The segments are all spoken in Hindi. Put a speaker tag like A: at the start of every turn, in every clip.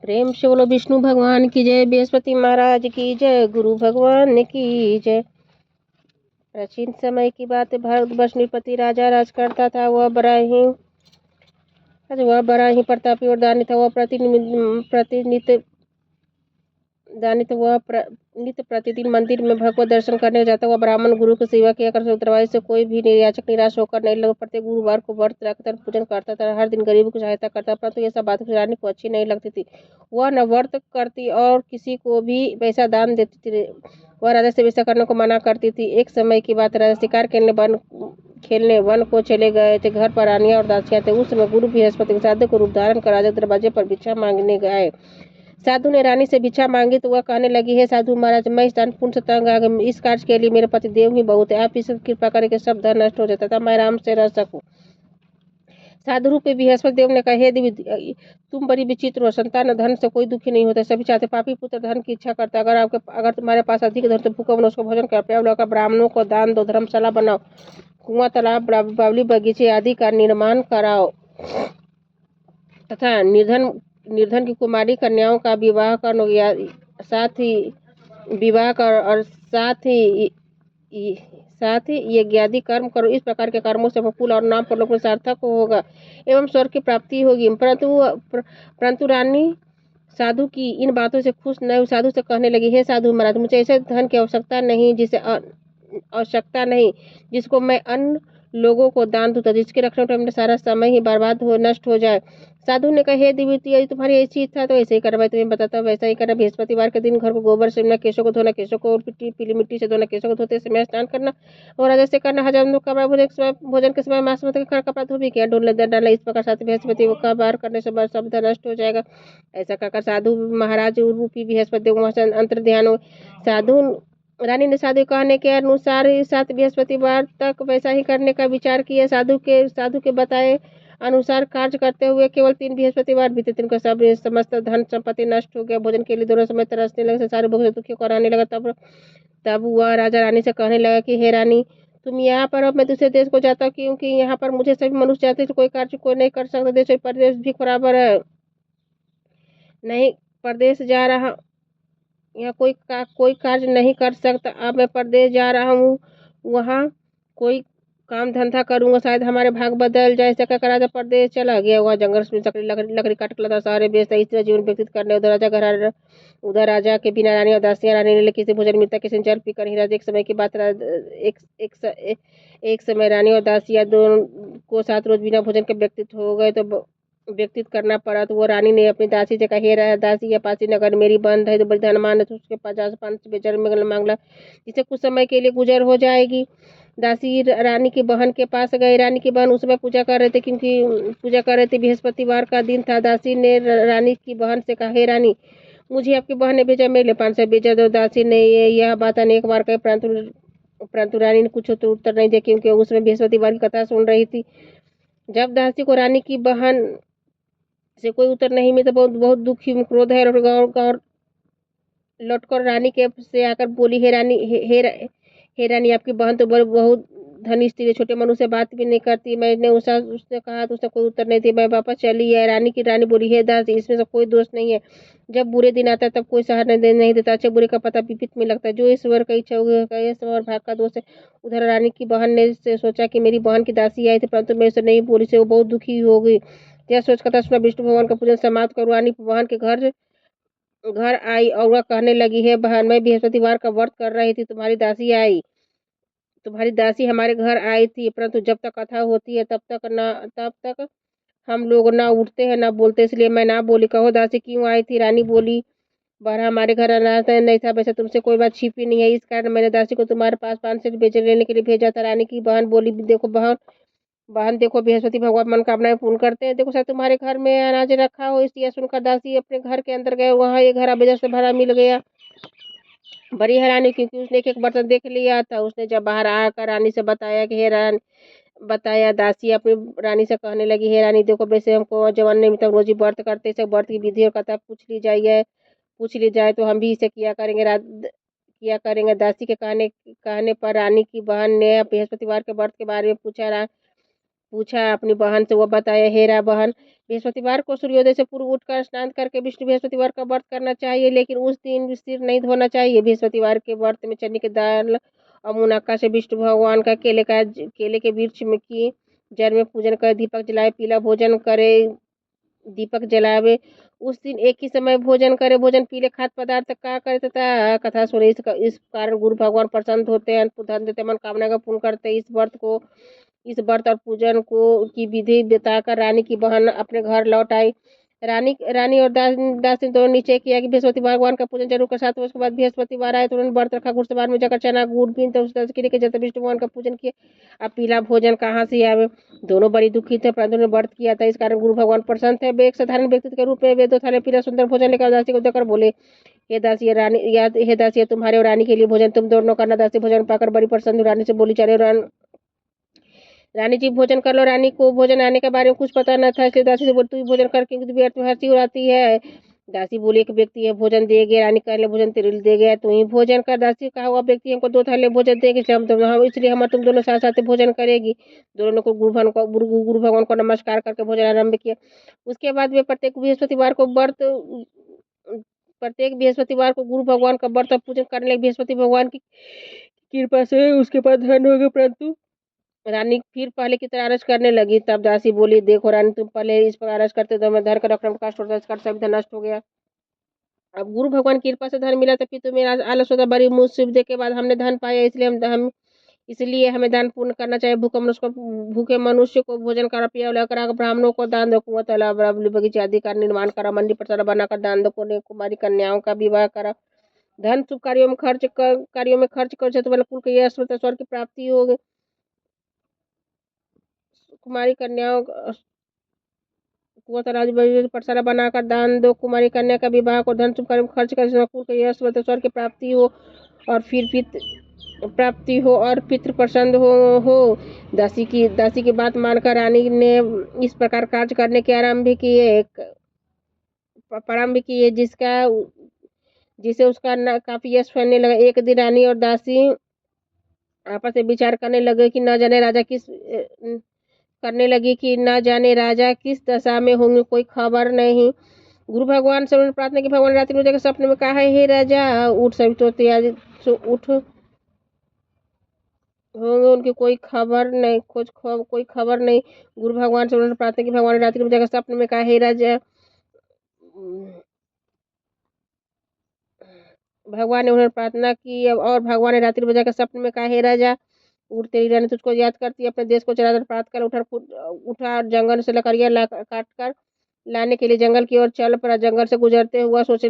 A: प्रेम से बोलो विष्णु भगवान की जय, बृहस्पति महाराज की जय, गुरु भगवान की जय। प्राचीन समय की बात है, भारतवर्ष नृपति राजा राज करता था। वह बड़ा ही प्रतापी और दानी था। वह नित्य प्रतिदिन मंदिर में भगवत दर्शन करने जाता। वह ब्राह्मण गुरु की सेवा किया कर उत्तरवादी से कोई भी याचक निराश होकर नहीं लगा। प्रत्येक गुरुवार को व्रत रखकर पूजन करता था। हर दिन गरीबों की सहायता करता, परंतु यह सब बात रानी को अच्छी नहीं लगती थी। वह न व्रत करती और किसी को भी पैसा दान देती थी। वह राजा से वैसा करने को मना करती थी। एक समय की बात, राजा शिकार खेलने वन को चले गए थे। घर पर रानियां और दासियां थे। उस समय गुरु बृहस्पति के साधु को रूप धारण कर राजा दरवाजे पर भिक्षा मांगने गए। साधु ने रानी से भिक्षा मांगी तो वह कहने लगी, हे साधु महाराज, मैं इस दान पुण्य से तंग आ गई। इस कार्य के लिए मेरे पति देव ही बहुत है। आप इस कृपा करके सब धन नष्ट हो जाता था, मैं आराम से रह सकूं। साधु रूपी बृहस्पति देव ने कहा, हे देवी, तुम बड़ी विचित्र हो। संतान धन से कोई दुखी नहीं होता, सभी चाहते। पापी पुत्र धन की इच्छा करता। अगर तुम्हारे पास अधिक धन तो भूखा बनो, उसको भोजन कर, प्याव लाकर ब्राह्मणों को दान दो, धर्मशाला बनाओ, कुआं, तालाब, बावली, बगीचे आदि का निर्माण कराओ तथा निर्धन की कुमारी कन्याओं का विवाह कर, और साथ ही यज्ञादि कर्म करो। इस प्रकार के कर्मों से फूल और नाम परलोक में सार्थक होगा एवं स्वर्ग की प्राप्ति होगी। परंतु रानी साधु की इन बातों से खुश न हुई। साधु से कहने लगी, हे साधु महाराज, मुझे ऐसे धन की आवश्यकता नहीं जिसको मैं अन्य लोगों को दान दूं, जिसके रखने में मेरा सारा समय ही बर्बाद हो नष्ट हो जाए। साधु ने कहा, हे देवी, यदि तुम्हारी ऐसी इच्छा तो ऐसे ही करना। मैं तुम्हें बताता हूँ, वैसा ही करना। बृहस्पतिवार के दिन घर को गोबर से केशों को धोना, केशों को पीली मिट्टी से धोना, केशों को धोते समय स्नान करना और जैसे करना। हजार कपड़ा भोजन के समय मांस कपड़ा धोबी किया, ढोल डाला। इस प्रकार साथ बृहस्पति का बार करने से सब धन नष्ट हो जाएगा। ऐसा कहकर साधु महाराज रूपी बृहस्पति अंतर ध्यान हो। साधु रानी ने साधु कहने के अनुसार ही 7 बृहस्पतिवार तक वैसा ही करने का विचार किया। साधु के बताए अनुसार कार्य करते हुए केवल 3 बृहस्पतिवार बीते। दिन का समस्त धन संपत्ति नष्ट हो गया। भोजन के लिए दोनों समय तरसने लगे। सारे भोग से दुखी कराने लगा। तब वह राजा रानी से कहने लगा कि हे रानी, तुम यहाँ पर, अब मैं दूसरे देश को जाता हूँ, क्योंकि यहाँ पर मुझे सभी मनुष्य जाते कोई कार्य कोई नहीं कर सकता। देश और प्रदेश भी बराबर है, नहीं प्रदेश जा रहा, यहाँ कोई कार्य नहीं कर सकता। अब मैं प्रदेश जा रहा हूँ, वहाँ कोई काम धंधा करूंगा, शायद हमारे भाग बदल जाए। ऐसा कहकर राजा प्रदेश चला गया। वह जंगल में लकड़ी काट कर लाता, सारे बेचता, इस तरह जीवन व्यतीत करने। उधर राजा के बिना रानी और दासियां। रानी ने किसी भोजन मिलता, किसी जल पीकर ही राजा। एक समय की बात, एक समय रानी और दासियां दोनों को 7 रोज बिना भोजन के व्यतीत करना पड़ा। तो वो रानी ने अपनी दासी से कहा, हे दासी, यह पासी नगर मेरी बंद है, तो बड़ी धनवान है, तो उसके 50 बेचारे में मांगला, जिसे कुछ समय के लिए गुजर हो जाएगी। दासी रानी की बहन के पास गई। रानी की बहन उस समय पूजा कर रहे थे, बृहस्पतिवार का दिन था। दासी ने रानी की बहन से कहा, हे रानी, मुझे आपकी बहन ने भेजा, मेरे लिए 500 भेजा दो। दासी ने यह बात अनेक बार कही, परंतु रानी ने कुछ तो उत्तर नहीं दिया, क्योंकि उसमें बृहस्पतिवार की कथा सुन रही थी। जब दासी को रानी की बहन से कोई उत्तर नहीं मिला, बहुत बहुत दुखी, क्रोध है, और गाँव लौटकर रानी के से आकर बोली, हे रानी, आपकी बहन तो बहुत धनी स्त्री है, छोटे मनु से बात भी नहीं करती। मैंने उसने कहा तो उसने कोई उत्तर नहीं दिया, मैं वापस चली है। रानी बोली, हे दासी, इसमें से कोई दोष नहीं है। जब बुरे दिन आता है तब कोई सहारा नहीं देता। अच्छे बुरे का पता विपरीत में लगता है। जो ईश्वर का इच्छा होगी, ईश्वर भाग का दोष है। उधर रानी की बहन ने सोचा कि मेरी बहन की दासी आई थी, परंतु मैं उसे नहीं बोली से वो बहुत दुखी हो गई। यह सोच कथा सुना, विष्णु भगवान का पूजन समाप्त कर रानी बहन के घर आई और वह कहने लगी, हे बहन, मैं बृहस्पतिवार का व्रत कर रही थी, तुम्हारी दासी हमारे घर आई थी, परंतु जब तक कथा होती है तब तक हम लोग ना उठते हैं ना बोलते, इसलिए मैं ना बोली। कहो दासी, क्यों आई थी? रानी बोली, बारह हमारे घर अनाज नहीं था, वैसे तुमसे कोई बात छिपी नहीं है, इस कारण मैंने दासी को तुम्हारे पास 500 बेचने लेने के लिए भेजा था। रानी की बहन बोली, देखो बहन, देखो, बृहस्पति भगवान मनोकामनाएं पूर्ण करते हैं। देखो, शायद तुम्हारे घर में अनाज रखा हो। इसलिए सुनकर दासी अपने घर के अंदर गए। वहाँ ये घर अबेजा से भरा मिल गया। बड़ी हैरानी, क्योंकि उसने एक एक बर्तन देख लिया था। उसने जब बाहर आकर रानी से बताया कि दासी अपनी रानी से कहने लगी, हे रानी, देखो, वैसे हमको जवान नहीं मिलता, रोजी व्रत करते, सब व्रत की विधि और कथा पूछ ली जाए तो हम भी इसे किया करेंगे। दासी के कहने पर रानी की बहन ने बृहस्पतिवार के व्रत के बारे में पूछा। पूछा अपनी बहन से, वो बताया, हेरा बहन, बृहस्पतिवार को सूर्योदय से पूर्व उठकर स्नान करके विष्णु बृहस्पतिवार का व्रत करना चाहिए, लेकिन उस दिन सिर नहीं धोना चाहिए। बृहस्पतिवार के व्रत में चने की दाल और मुनक्का से विष्णु भगवान का केले के वृक्ष में की जड़ में पूजन कर दीपक जलाए, पीला भोजन करे, दीपक जलावे। उस दिन एक ही समय भोजन करे, भोजन पीले खाद्य पदार्थ का करे तथा कथा सुने। इस कारण गुरु भगवान प्रसन्न होते हैं, धन देते, मनोकामना का पूर्ण करते हैं। इस व्रत और पूजन को की विधि बताकर रानी की बहन अपने घर लौट आई। रानी रानी और दासी दोनों नीचे किया कि बृहस्पति भगवान का पूजन जरूर कर। 7 वर्ष के बाद बृहस्पतिवार आए तो उन्होंने व्रत रखा। घुड़सवार में जाकर चना गुड़ पीन तो उस के जैसे विष्णु भगवान का पूजन किया। अब पीला भोजन कहाँ से आवे। दोनों बड़ी दुखी थे, परंतु उन्होंने व्रत किया था, इस कारण गुरु भगवान प्रसन्न थे। वे एक साधारण व्यक्ति के रूप में वे 2 थाली पीला सुंदर भोजन लेकर दासी को देकर बोले, हे दासी, तुम्हारे और रानी के लिए भोजन तुम दोनों करना। दासी भोजन पाकर बड़ी प्रसन्न हुई। रानी से बोली, चले रानी जी भोजन कर लो। रानी को भोजन आने के बारे में कुछ पता न था, इसलिए दासी से बोली, तू भोजन कर, क्योंकि व्यर्थ में हंसी उड़ाती है। दासी बोली, एक व्यक्ति है भोजन दे गया। रानी कहने, भोजन तेरे लिए दे गया, तू ही भोजन कर। दासी कहा, हुआ व्यक्ति हमको 2 थाली भोजन देगी, इसलिए हम तुम दोनों साथ साथ भोजन करेगी। दोनों को गुरु भगवान को नमस्कार करके भोजन आरंभ किया। उसके बाद वे प्रत्येक बृहस्पतिवार को गुरु भगवान का व्रत और पूजन करने लगे। बृहस्पति भगवान की कृपा से उसके बाद धन हो गए, परंतु रानी फिर पहले की तरह आरज करने लगी। तब दासी बोली, देखो रानी, तुम पहले इस प्रकार आरज करते तो मैं धन का रकम कष्ट होता, इसका सब धन नष्ट हो गया। अब गुरु भगवान की कृपा से धन मिला तो फिर तो मेरा आलस होता। बड़ी मुसीबत के बाद हमने धन पाया, इसलिए हमें दान पुण्य करना चाहिए। भूखे मनुष्य को भोजन करा, पिया लेकर ब्राह्मणों को दान दो, कुआं तालाब बगीचे आदि का निर्माण करा, मंडी प्रसाद बनाकर दान दो, कुमारी कन्याओं का विवाह करा, धन शुभ कार्यों में खर्च कर, तुम्हारे कुल के यश स्वर्ग की प्राप्ति होगी। कुमारी कन्याओं पाठशाला बनाकर दान दो, कुमारी कन्या का विवाह को धन शुभ कार्य में खर्च कर, कुल के यश स्वर्ग की प्राप्ति हो और पितृ प्रसन्न हो। दासी की बात मानकर रानी ने इस प्रकार कार्य करने के प्रारंभ किए, जिसे उसका काफी यश फैलने लगा। एक दिन रानी और दासी आपस में विचार करने लगे कि न जाने राजा किस दशा में होंगे, कोई खबर नहीं। गुरु भगवान से उन्होंने प्रार्थना की, भगवान रात्रि में जाकर सपने में कहा, हे राजा उठ, सभी तो तैयारी उठ होंगे, उनकी कोई खबर नहीं। गुरु भगवान से उन्होंने प्रार्थना की, भगवान ने रात्रि में जाकर सपने में कहा, हे राजा, भगवान ने उन्हें प्रार्थना की और भगवान ने रात्रि में जाकर सपने में कहा, हे राजा उठ, तेरी रानी तुझको याद करती है, अपने देश को चला कर प्राप्त कर। उठा जंगल से लकड़ियां काट कर लाने के लिए जंगल की ओर चल पड़ा। जंगल से गुजरते हुआ सोचने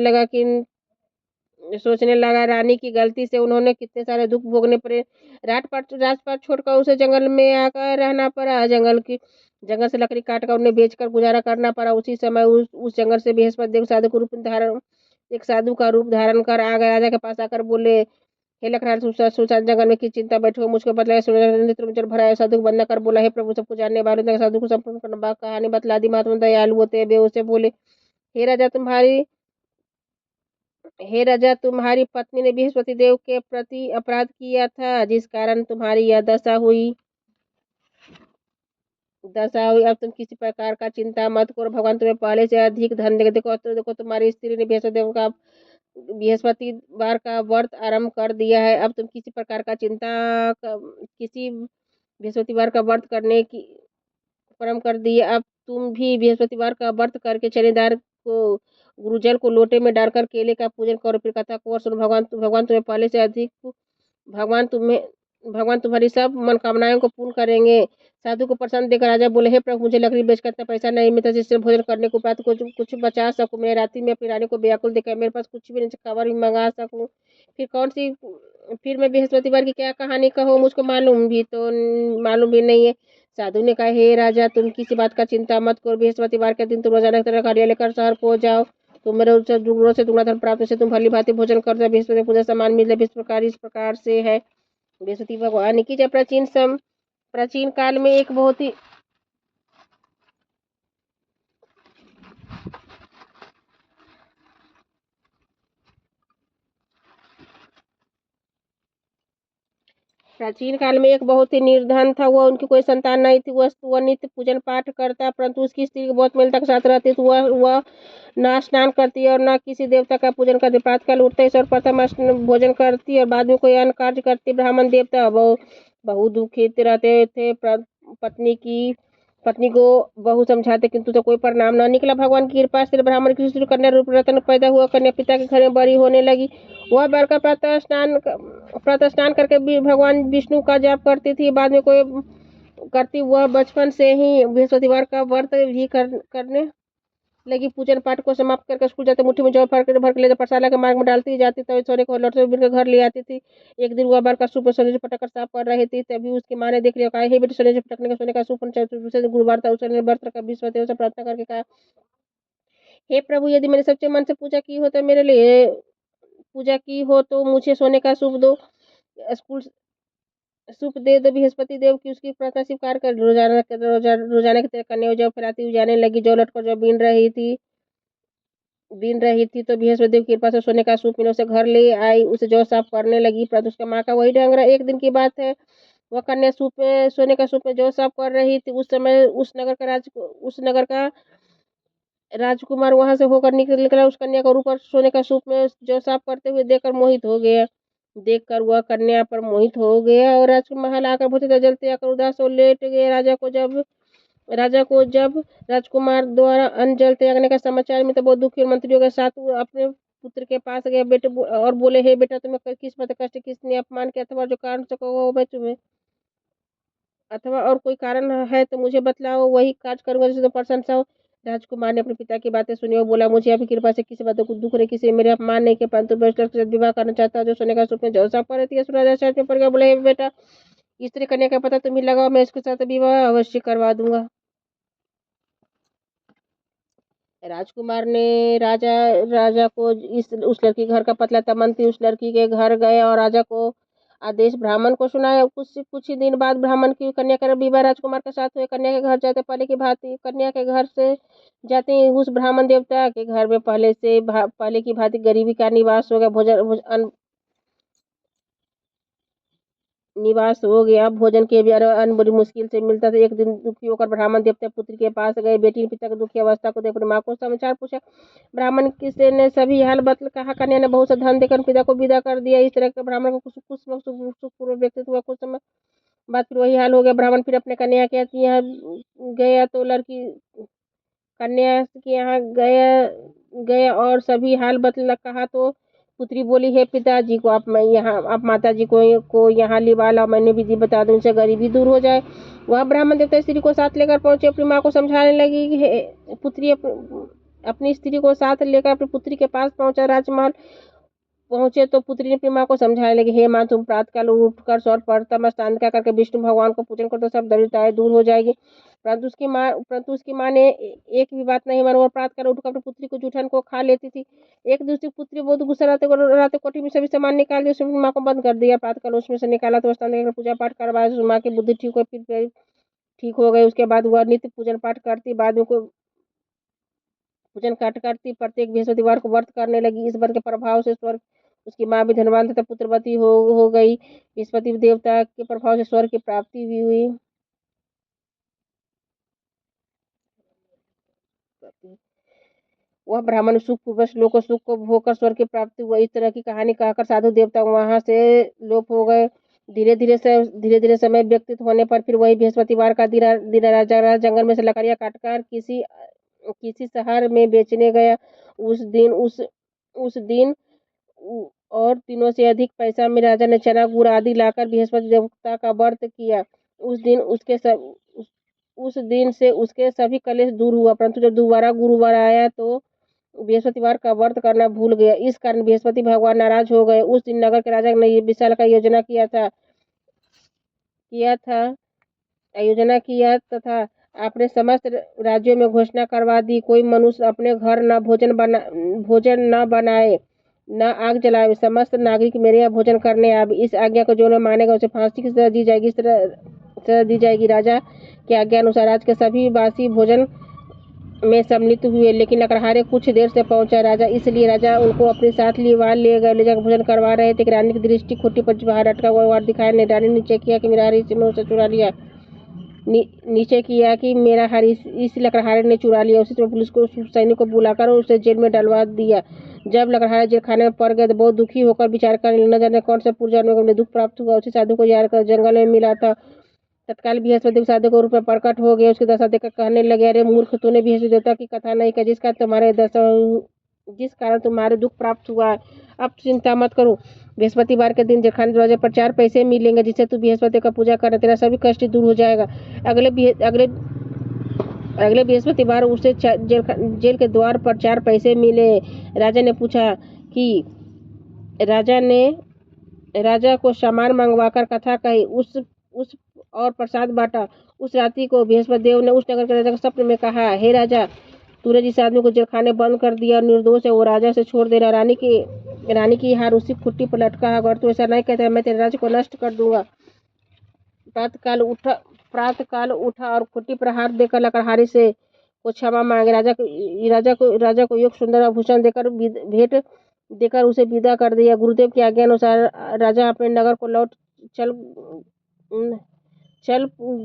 A: लगा, रानी की गलती से उन्होंने कितने सारे दुख भोगने पड़े। राजपाट छोड़कर उसे जंगल में आकर रहना पड़ा। जंगल से लकड़ी काटकर उन्हें बेचकर गुजारा करना पड़ा। उसी समय उस जंगल से बृहस्पति देव एक साधु का रूप धारण कर आ गए। राजा के पास आकर बोले, हे लखराज, सुनसान जंगल में किस चिंता बैठे हो, मुझको बतलाया। नेत्र में जल भरा है। साधु को वंदना कर बोला, हे प्रभु, सबको जानने वाले। साधु को संपूर्ण कहानी बतला दी। महात्मा दयालु होते वे उसे बोले, हे राजा, तुम्हारी पत्नी ने बृहस्पति देव के प्रति अपराध किया था, जिस कारण तुम्हारी यह दशा हुई। अब तुम किसी प्रकार का चिंता मत करो, भगवान तुम्हें पहले से अधिक धन देगा। देखो तुम्हारी स्त्री ने बृहस्पतिवार का व्रत आरंभ कर दिया है। अब तुम किसी बृहस्पतिवार का व्रत करने की प्रारंभ कर दिया। अब तुम भी बृहस्पतिवार का व्रत करके शनिवार को गुरुजल को लोटे में डालकर केले का पूजन करो, फिर कथा को और सुनो। भगवान तुम्हें पहले से अधिक भगवान तुम्हें भगवान तुम्हारी सब मनोकामनाओं को पूर्ण करेंगे। साधु को प्रसन्न देखकर राजा बोले, हे प्रभु, मुझे लकड़ी बेचकर इतना पैसा नहीं मिलता जिससे भोजन करने को उपरांत कुछ बचा सकूं। मैं रात्रि में अपनी रानी को व्याकुल देखा, मेरे पास कुछ भी नहीं, खबर भी मंगा सकूं। फिर मैं बृहस्पतिवार की क्या कहानी कहूँ, मुझको मालूम भी नहीं है। साधु ने कहा, हे राजा, तुम किसी बात का चिंता मत करो। बृहस्पतिवार के दिन तुम रोजाना तरह कार्य लेकर शहर पहुंच जाओ, तुम्हारे दुगुणों से दुगुना धन प्राप्त से तुम भली भांति भोजन कर दो। बृहस्पति पूजा सामान मिल जाए। इस प्रकार से है। बृहस्पति भगवान की जय। प्राचीन काल में एक बहुत ही प्राचीन काल में एक बहुत ही निर्धन था, वह उनकी कोई संतान नहीं थी। वह नित्य पूजन पाठ करता, परंतु उसकी स्त्री बहुत मिलता के साथ रहती थी। वह न स्नान करती और न किसी देवता का पूजन करती। प्रातःकाल उठते ही सर्वप्रथम भोजन करती और बाद में कोई अन्य कार्य करती। ब्राह्मण देवता बहु दुखित रहते थे। पत्नी को बहु समझाते किंतु तो कोई परिणाम न निकला। भगवान की कृपा से ब्राह्मण की स्त्री कन्या रूप रत्न पैदा हुआ। कन्या पिता के घर में बड़ी होने लगी। वह बालका प्रातः स्नान करके भी भगवान विष्णु का जाप करती थी। बाद में कोई करती। वह बचपन से ही बृहस्पतिवार का व्रत भी करने लगी। पूजन पाठ को समाप्त करके स्कूल जाते मुट्ठी में जौ भर के ले पाठशाला के मार्ग में डालती जाती, तभी सोने को लौटते बिन घर ले आती थी। एक दिन वह बार का सूप सोने से पटक कर साफ कर रही थी, तभी उसकी माँ ने देख लिया। कहा, हे बेटी, सोने से पटकने का सोने का सूप दूसरे दिन गुरुवार था। उसने व्रत रखा, विश्वदेव से प्रार्थना करके कहा, हे प्रभु, यदि मैंने सच्चे मन से पूजा की हो तो मुझे सोने का सूप दो। स्कूल सूप दे दो। बृहस्पति देव की उसकी प्रार्थना स्वीकार कर रोजाना की तरह कन्या जौ फैलाती हुई जाने लगी। जौ लटकर जौ बीन रही थी तो बृहस्पति देव की कृपा से सोने का सूप मिला। उसे घर ले आई, उसे जौ साफ करने लगी, परंतु उसका माँ का वही ढंग रहा। एक दिन की बात है, वह कन्या सोने का सूप में जौ साफ कर रही थी। उस समय उस नगर का राजकुमार वहां से होकर निकला। उस कन्या का रूप और सोने का सूप में जौ साफ करते हुए देखकर वह कन्या पर मोहित हो गया और राजकुमार आकर बहुत जलते आकर उदास और लेट गए। राजा को जब राजकुमार द्वारा अन्न जल त्यागने का समाचार मिला तो बहुत दुखी और मंत्रियों के साथ अपने पुत्र के पास गए बेटे और बोले, हे बेटा, तुम्हें किस बात कष्ट, किसने अपमान किया, अथवा जो कारण से कहो मैं तुम्हें, अथवा और कोई कारण है तो मुझे बतलाओ, वही कार्य करूंगा जिससे तुम प्रसन्न हो। राजकुमार ने अपने पिता की बातें सुनी और बोला, मुझे आपकी कृपा से किसी बात को दुख नहीं, किसी मेरे अपमान नहीं किया, परंतु मैं उस लड़के के साथ विवाह करना चाहता हूँ जो सोने का सूप में जौ साफ कर रही थी। राजा शर्त में पड़ गया, बोले, बेटा, स्त्री कन्या का पता तुम ही लगाओ, मैं इसके साथ विवाह अवश्य करवा दूंगा। राजकुमार ने राजा को उस लड़की के घर का पता था। मंत्री उस लड़की के घर गए और राजा को आदेश ब्राह्मण को सुनाया। कुछ ही दिन बाद ब्राह्मण की कन्या का विवाह राजकुमार के साथ हुए। कन्या के घर जाते पहले की भांति कन्या के घर से जाते ही उस ब्राह्मण देवता के घर में पहले की भांति गरीबी का निवास हो गया। भोजन के भी अन्न बड़ी मुश्किल से मिलता था। एक दिन दुखी होकर ब्राह्मण देवता पुत्र के पास गए। बेटी ने पिता की दुखी अवस्था को देख अपनी माँ को समाचार पूछा। ब्राह्मण किसी ने सभी हाल बतल कहा। कन्या ने बहुत सा धन देकर पिता को विदा कर दिया। इस तरह के ब्राह्मण को सुखपूर्वक व्यक्तित्व हुआ। कुछ समय बाद फिर वही हाल हो गया। ब्राह्मण फिर अपने कन्या के यहाँ गया तो कन्या के यहाँ गया और सभी हाल बतला कहा तो पुत्री बोली, हे पिताजी को आप माता जी को यहाँ लिवा लाओ, मैंने विधि बता दूं, इनसे गरीबी दूर हो जाए। वह ब्राह्मण देवता स्त्री को साथ लेकर पहुंचे। अपनी माँ को समझाने लगी। पुत्री अपनी स्त्री को साथ लेकर अपनी पुत्री के पास पहुंचा। राजमहल पहुंचे तो पुत्री ने अपनी माँ को समझाने लगी, हे माँ, तुम प्रातःकाल उठकर सर्वप्रथम स्नान करके विष्णु भगवान को पूजन कर तो सब दरिद्रताएं दूर हो जाएगी। परंतु उसकी माँ ने एक भी बात नहीं मानी और प्रातःकाल उठकर अपनी पुत्री को जूठन को खा लेती थी। एक दूसरी पुत्री बहुत गुस्सा रहते कोठी में सभी सामान निकाल दिया, उसमें माँ को बंद कर दिया। प्रातःकाल उसमें से निकाला तो स्नान करके पूजा पाठ करवाया। माँ की बुद्धि ठीक हो गई। उसके बाद वह नित्य पूजन पाठ करती। बाद में कोई पूजन पाठ करती। प्रत्येक बृहस्पतिवार को व्रत करने लगी। इस व्रत के प्रभाव से स्वर्ग उसकी माँ भी धनवान तथा पुत्रवती हो गई। बृहस्पति देवता के प्रभाव से स्वर्ग की प्राप्ति भी हुई। वह ब्राह्मण सुखपूर्वक श्लोक सुख को भोग स्वर्ग की प्राप्ति हुआ। इस तरह की कहानी कहकर साधु देवता वहां से लोप हो गए। धीरे धीरे समय व्यतीत होने पर फिर वही बृहस्पतिवार का दिन राजा जंगल में से लकड़ियां काटकर किसी शहर में बेचने गया। उस दिन और तीनों से अधिक पैसा में राजा ने चना गुड़ आदि लाकर बृहस्पति देवता का व्रत किया। उस दिन से उसके सभी कलेश दूर हुआ। परंतु जब दोबारा गुरुवार आया तो बृहस्पतिवार का व्रत करना भूल गया। इस कारण बृहस्पति भगवान नाराज हो गए। उस दिन नगर के राजा ने विशाल का आयोजना किया तथा अपने समस्त राज्यों में घोषणा करवा दी, कोई मनुष्य अपने घर न भोजन न बनाए न आग जलाए। समस्त नागरिक मेरे यहाँ भोजन करने आए। इस आज्ञा को जो न मानेगा उसे फांसी की सजा दी जाएगी। राजा की आज्ञा अनुसार आज के सभी बासी भोजन में सम्मिलित हुए, लेकिन लकड़हारे कुछ देर से पहुंचा राजा, इसलिए राजा उनको अपने साथ ले जाकर भोजन करवा रहे थे कि रानी की दृष्टि खूंटी पर बाहर अटका हुआ वार दिखाया ने रानी नीचे किया कि मेरा हार इसने उसे चुरा लिया। नीचे किया कि मेरा हार इस लकड़हारे ने चुरा लिया। उसी समय पुलिस को सैनिक को बुलाकर उसे जेल में डलवा दिया। जब लकड़हारे जेल खाने में पड़ गए तो बहुत दुखी होकर विचार कर न जाने कौन सा पुरजन्म को दुख प्राप्त हुआ। उसी साधु को याद कर जंगल में मिला था। तत्काल बृहस्पति साधु के रूप में प्रकट हो गए। उसकी दशा देखकर कहने लगे, अरे मूर्ख, तूने बृहस्पति देवता की कथा नहीं कही जिस कारण तुम्हारे दुख प्राप्त हुआ है। अब चिंता मत करो, बृहस्पतिवार के दिन जेलखाने दरवाजे पर 4 पैसे मिलेंगे, जिससे तू बृहस्पति का पूजा कर, तेरा सभी कष्ट दूर हो जाएगा। अगले बृहस्पतिवार उसे जेल के द्वार पर 4 पैसे मिले। राजा ने पूछा कि राजा को सामान मंगवाकर कथा कही, उस और प्रसाद बांटा। उस रात्रि को बृहस्पति देव ने उस नगर के राजा को स्वप्न में कहा, हे राजा, तूने जिस आदमी को जेलखाने बंद कर दिया और निर्दोष है, वो राजा से छोड़ देना। रानी की हार उसी खुट्टी पर लटका है। अगर तू ऐसा नहीं कहता, मैं तेरे राज्य को नष्ट कर दूंगा। प्रातःकाल उठा और खुट्टी पर हाथ देकर लकड़हारे से को क्षमा मांगे। राजा को एक सुंदर आभूषण देकर भेंट देकर उसे विदा कर दिया। गुरुदेव की आज्ञा अनुसार राजा अपने नगर को लौट चल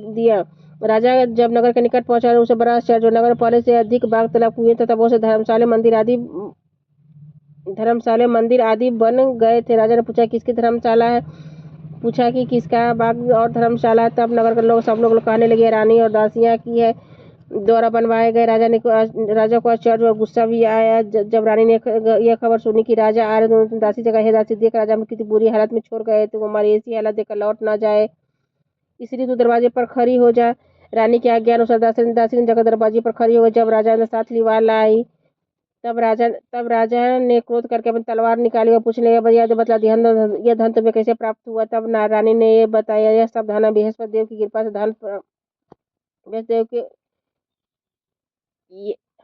A: दिया। राजा जब नगर के निकट पहुंचा तो उसे बड़ा आश्चर्य, जो नगर पहले से अधिक बाग तालाब कुएं तथा बहुत से धर्मशाले मंदिर आदि बन गए थे। राजा ने पूछा, किसकी धर्मशाला है? पूछा कि किसका बाग और धर्मशाला है। तब नगर के सब लोग कहने लगे, रानी और दासियां की है द्वारा बनवाए गए। राजा को आश्चर्य और गुस्सा भी आया। जब रानी ने यह खबर सुनी कि राजा आ रहे, तो दासी जगह, हे दासी, देख राजा कितनी बुरी हालत में छोड़ गए थे, हमारी ऐसी हालत देखकर लौट ना जाए, इसलिए तू दरवाजे पर खड़ी हो जा। रानी के आज्ञा अनुसार दासी ने जगह दरवाजे पर खड़ी हो गई। जब राजा ने साथ लिवार लाई तब राजा ने क्रोध करके अपनी तलवार निकाली और पूछने लगा, भैया बतला, यह धन तुम्हें कैसे प्राप्त हुआ? तब रानी ने ये बताया, यह सब धन बृहस्पति देव की कृपा से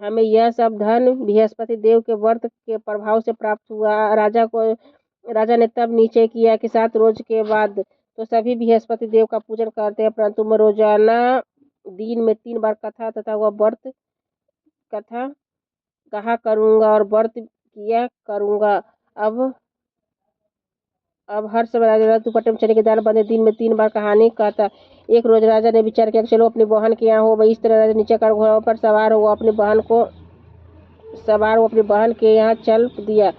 A: हमें यह सब धन बृहस्पति देव के व्रत के प्रभाव से प्राप्त हुआ। राजा ने तब निश्चय किया कि 7 रोज के बाद तो सभी बृहस्पति देव का पूजन करते हैं, परंतु मैं रोजाना दिन में 3 बार कथा तथा वह व्रत कथा कहा करूंगा और व्रत किया करूंगा। अब हर समय राजा दुपट्टे में चने की दाल बंधे दिन में 3 बार कहानी कहता। एक रोज राजा ने विचार किया, चलो अपनी बहन के यहाँ हो। वही इस तरह राजा नीचे कर घोड़ों पर सवार हो अपनी बहन के यहाँ चल दिया।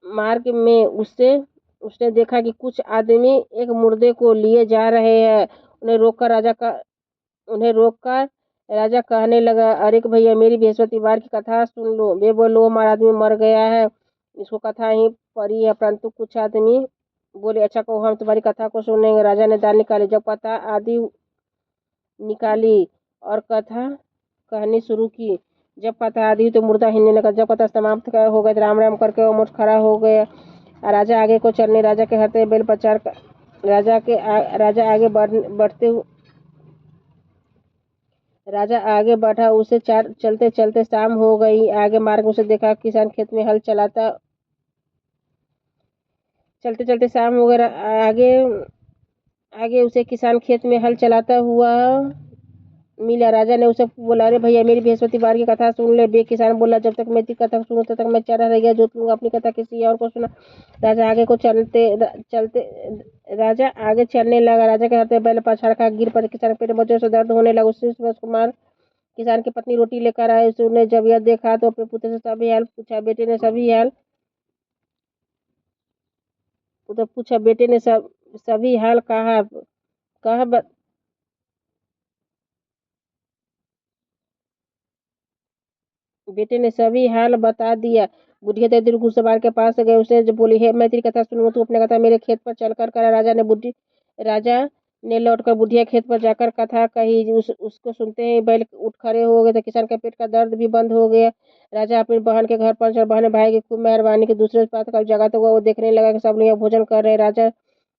A: मार्ग में उसने देखा कि कुछ आदमी एक मुर्दे को लिए जा रहे हैं। उन्हें रोककर राजा कहने लगा, अरे भैया, मेरी बृहस्पतिवार की कथा सुन लो। वे बोलो, हमारा आदमी मर गया है, इसको कथा ही पड़ी है। परंतु कुछ आदमी बोले, अच्छा कहो, हम तुम्हारी कथा को सुनेंगे। राजा ने दाल निकाली, जब कथा आदि निकाली और कथा कहनी शुरू की। जब कथा आदि तो मुर्दा हिलने लगा। जब कथा समाप्त हो गई, राम राम करके वो मुठ खड़ा हो गया। राजा आगे को चलने, राजा के हरते बेल प्रचार राजा आगे बढ़ा। उसे चलते चलते शाम हो गई। आगे मार्ग उसे देखा, किसान खेत में हल चलाता। चलते चलते शाम हो गया। आगे उसे किसान खेत में हल चलाता हुआ मिला। राजा ने उसे बोला, अरे भैया, मेरी बृहस्पतिवार की कथा सुन ले। बे किसान बोला, जब तक मैं तेरी कथा सुनूं तब तक मैं चरा रह गया, जोत लूंगा, अपनी कथा किसी और को सुना। राजा आगे चलने लगा। राजा के हाथ बैल पछाड़ खा गिर पड़े। किसान पेट में जोर से दर्द होने लगा। उसी कुमार किसान की पत्नी रोटी लेकर आए। उसने जब यह देखा तो अपने पुत्र से सभी हाल पूछा। बेटे ने सभी हाल कहा बेटे ने सभी हाल बता दिया। बुढ़िया तेरी घुड़सवार के पास गए। उसने जब बोली, है मैं तेरी कथा सुनूंगा, तू अपने कथा मेरे खेत पर चलकर करा। राजा ने लौटकर बुढ़िया खेत पर जाकर कथा कही। उसको सुनते ही बैल उठ खड़े हो गए थे। किसान के पेट का दर्द भी बंद हो गया। राजा अपनी बहन के घर पहुंचा। बहन भाई की खूब मेहरबानी की। दूसरे प्रातःकाल जगाता हुआ वो देखने लगा कि सब लोग भोजन कर रहे। राजा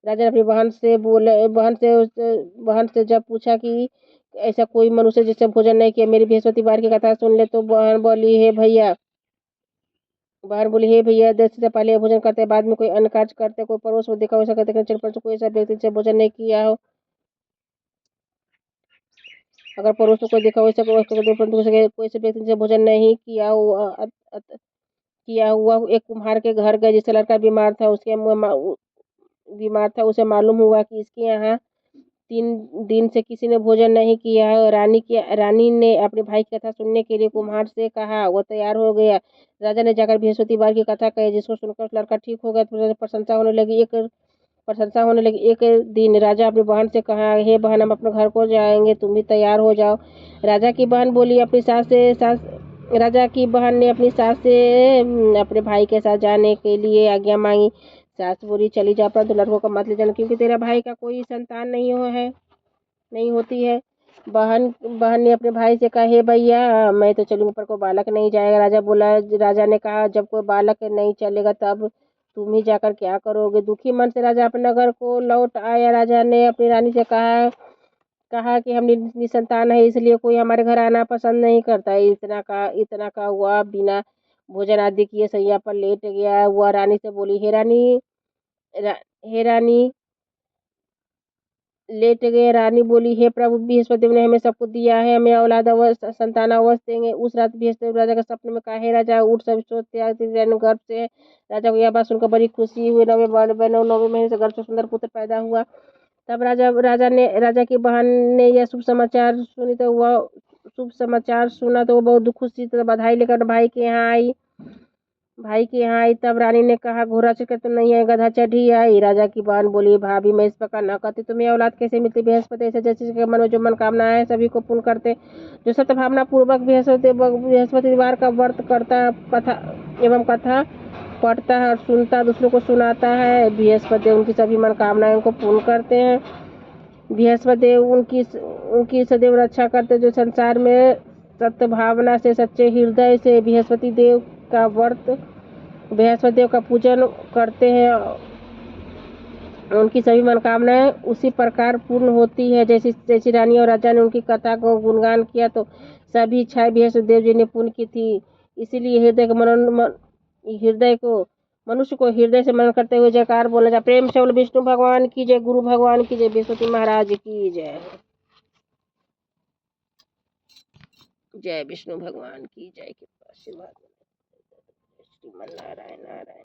A: ने अपनी बहन से जब पूछा कि ऐसा कोई मनुष्य जिससे भोजन नहीं किया, मेरी बृहस्पतिवार की कथा सुन ले, तो बहन बोली, हे भैया, दृष्टि से पहले भोजन करते, बाद में कोई अन्य कार्य करते, कोई पड़ोस में देखा, वैसा करते, कोई ऐसा व्यक्ति से भोजन नहीं किया हो अगर पड़ोस में कोई देखा वैसा परंतु कोई से व्यक्ति से भोजन नहीं किया हुआ एक कुम्हार के घर गए, जिसका लड़का बीमार था। उसे मालूम हुआ कि इसके यहाँ 3 दिन से किसी ने भोजन नहीं किया है। रानी ने अपने भाई की कथा सुनने के लिए कुम्हार से कहा। वह तैयार हो गया। राजा ने जाकर बृहस्पतिवार की कथा कही, जिसको सुनकर लड़का ठीक हो गया तो प्रशंसा होने लगी। एक दिन राजा अपनी बहन से कहा, हे बहन, हम अपने घर को जाएंगे, तुम भी तैयार हो जाओ। राजा की बहन ने अपनी सास से अपने भाई के साथ जाने के लिए आज्ञा मांगी। सास बोली, चली जा, परंतु लड़कों का मत ले जाना, क्योंकि तेरा भाई का कोई संतान नहीं होती है। बहन ने अपने भाई से कहा, हे भैया, मैं तो चलूंगा पर कोई बालक नहीं जाएगा। राजा ने कहा, जब कोई बालक नहीं चलेगा तब तुम ही जाकर क्या करोगे। दुखी मन से राजा अपने नगर को लौट आया। राजा ने अपनी रानी से कहा कि हम निसंतान है, इसलिए कोई हमारे घर आना पसंद नहीं करता। इतना का हुआ, बिना भोजन आदि किए सैया पर लेट गया। वह रानी से बोली, हे रानी लेट गए। रानी बोली, हे प्रभु, बृहस्पति ने हमें सब कुछ दिया है, हमें औलाद संतान अवश्य देंगे। उस रात बृहस्पति राजा के सपने में कहा, हे राजा, उठ, सब सोच त्याग गर्भ से। राजा को यह बात सुनकर बड़ी खुशी हुई। 9वें महीने से गर्भ से सुंदर पुत्र पैदा हुआ। तब राजा की बहन ने यह शुभ समाचार सुना तो वह बहुत खुशी थी। बधाई लेकर भाई के यहाँ आई। तब रानी ने कहा, घोड़ा चढ़कर तो नहीं है, गधा चढ़ी आई। राजा की बहन बोली, भाभी, मैं इस प्रकार न करती, तुम्हें औलाद कैसे मिलती। बृहस्पति ऐसे जैसे मन में जो मनकामना है सभी को पूर्ण करते। जो सत्य भावना पूर्वक बृहस्पतिवार का व्रत करता एवं कथा पढ़ता है और सुनता, दूसरों को सुनाता है, बृहस्पति उनकी सभी मनकामनाओं को पूर्ण करते हैं। बृहस्पति उनकी सदैव रक्षा करते। जो संसार में सत्य भावना से, सच्चे हृदय से बृहस्पति देव का पूजन करते हैं, उनकी सभी मनोकामनाएं उसी प्रकार पूर्ण होती है। जैसी रानी और राजा ने उनकी कथा को गुणगान किया तो सभी इच्छाएं बृहस्पति देव जी ने पूर्ण की थी। इसीलिए मनुष्य को हृदय से मनन करते हुए जयकार बोलना चाहिए। प्रेम से बोलो, विष्णु भगवान की जय, गुरु भगवान की जय, बृहस्पति महाराज की जय। जय विष्णु भगवान की जय। कृपा आशीर्वाद। नारायण नारायण।